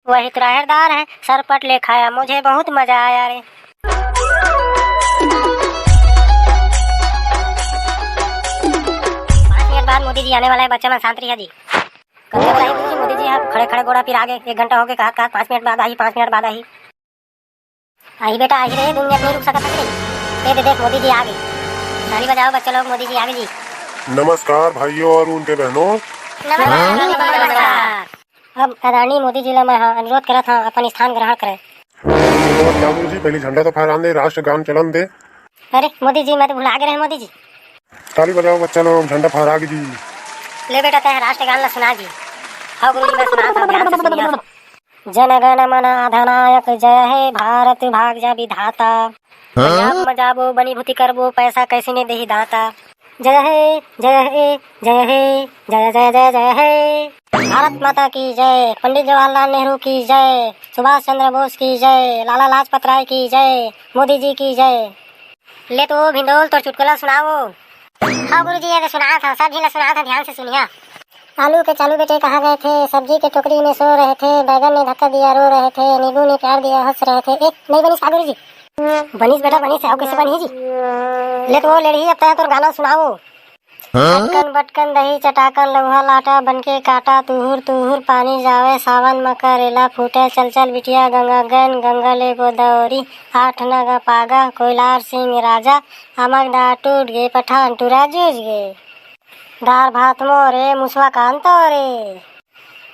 वही त्राहरदार है, सरपट ले खाया, मुझे बहुत मजा आया रे। 5 मिनट बाद मोदी जी आने वाला है, बच्चा मन शांत रहिए जी। कल वाला है गुरुजी, मोदी जी आप खड़े खड़े गोड़ा फिर आगे 1 घंटा हो गए, कहा 5 मिनट बाद आई, 5 मिनट बाद आई। आई बेटा आई रे, 2 मिनट नहीं रुक सकता रे। दे देख मोदी जी आ गए, ताली बजाओ बच्चे लोग, मोदी जी आ गए जी। नमस्कार भाइयों और उनके बहनों। नमस्कार। अब आदरणीय मोदी जी ला मैं अनुरोध करा था अपन स्थान ग्रहण करे। गुरु जी पहले झंडा तो फहरान दे, राष्ट्रगान चलन दे। अरे मोदी जी मैं तो भुला गए मोदी जी। ताली बजाओ बच्चा लोग, झंडा फहरा के जी। ले बेटा तय राष्ट्रगान ला सुना जी। हाँ गुरु जी मैं सुना था, ध्यान से सुनिए। जन गण मन अधिनायक जय हे भारत भाग्य विधाता, पंजाब मजाबो बनी भूति करबो, पैसा कैसे ने देही दाता। जय हे जय हे जय हे जय जय जय जय हे। भारत माता की जय, पंडित जवाहरलाल नेहरू की जय, सुभाष चंद्र बोस की जय, लाला लाजपत राय की जय, मोदी जी की जय। ले तो भिंडोल तो चुटकुला सुनाओ। हाँ गुरु जी ये तो सुना था, सब जी ने सुना था, ध्यान से सुनिए। आलू के चालू बेटे कहाँ गए थे, सब्जी के टोकरी में सो रहे थे, बैगन ने धक्का दिया रो रहे थे, नींबू ने प्यार दिया हंस रहे थे। नहीं बनीस गुरु जी? बनीस बेटा बनीस, आओ कैसे बनी जी? ले तो ले रही अब तय तो गाना सुनाओ। अटकन बटकन दही चटाकन लौहा लाटा बनके काटा, तुहुर तुहुर पानी जावे सावन मकरेला फूटे, चल चल बिटिया गंगा गन गंगा ले गोदावरी, 8 नगा पागा कोयलार सिंह राजा, अमक दा टूट गए पठान टूरा जूझ गए, दार भात मोरे मुसवा कांतो रे।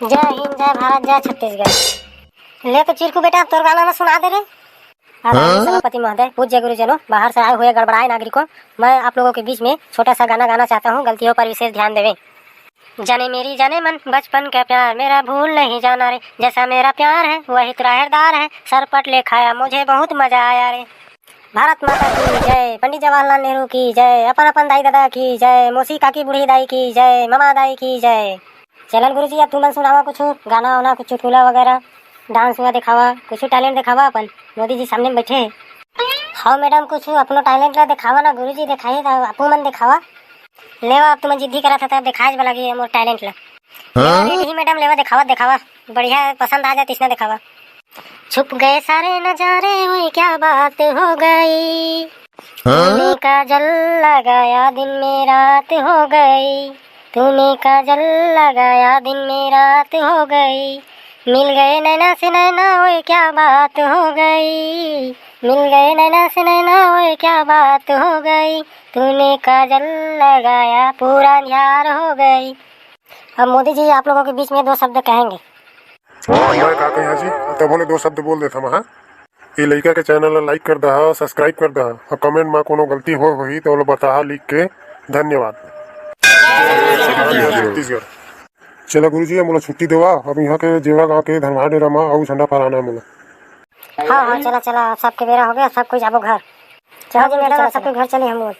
जय हिंद जय भारत जय छत्तीसगढ़। ले तो चिरकू बेटा तोर गाना ना सुना दे रे। आदरणीय सभापति महोदय, पूज्य गुरुजनों, बाहर से आए हुए गड़बड़ाए नागरिकों, मैं आप लोगों के बीच में छोटा सा गाना गाना चाहता हूँ, गलतियों पर विशेष ध्यान देवें। जाने मेरी जाने मन बचपन का प्यार, मेरा भूल नहीं जाना रे, जैसा मेरा प्यार है वही त्राहरदार है, सरपट ले खाया, मुझे बहुत मजा आया रे। भारत माता की जय, पंडित जवाहरलाल नेहरू की जय, अपन अपन दाई दादा की जय, मौसी काकी बूढ़ी दाई की जय, मामा दाई की जय। चलन गुरु जी अब तुम सुनावा कुछ गाना वाना, कुछ चुटकुला वगैरह, डांस हुआ दिखावा, कुछ टैलेंट दिखावा। अपन मोदी जी सामने बैठे हैं। हाँ मैडम कुछ अपनो टैलेंट ला दिखावा ना गुरु जी, दिखाइए आपू मन दिखावा। लेवा अब तुम जिद्दी करा था दिखाए वाला की मोर टैलेंट ला। ही मैडम लेवा दिखावा दिखावा, बढ़िया पसंद आ जाए इसने दिखावा। छुप गए सारे नजारे हुई क्या बात हो गई, तूने काजल लगाया दिन में रात हो गई, तूने काजल लगाया दिन में रात हो गई, मिल गए नैना से नैना ओए क्या बात हो गई, मिल गए नैना से नैना ओए क्या बात हो गई, तूने काजल लगाया पूरा न्यार हो गई। अब मोदी जी आप लोगों के बीच में 2 शब्द कहेंगे। मैं का कहा जी तो बोले 2 शब्द बोल देता मैं। ये लड़का के चैनल ला लाइक कर दहा, सब्सक्राइब कर दहा और कमेंट में कोनो गलती हो होई तो बता लिख के। धन्यवाद। छत्तीसगढ़। चलो गुरु जी मोला छुट्टी देवा, अब यहाँ के जेवा गाँव के धनवार डेरा में और झंडा फहराना है मोला। हाँ हाँ चला चला, सबके बेरा हो गया, सब कुछ जाबो घर। चलो जी मैडम सबके घर चले हम लोग।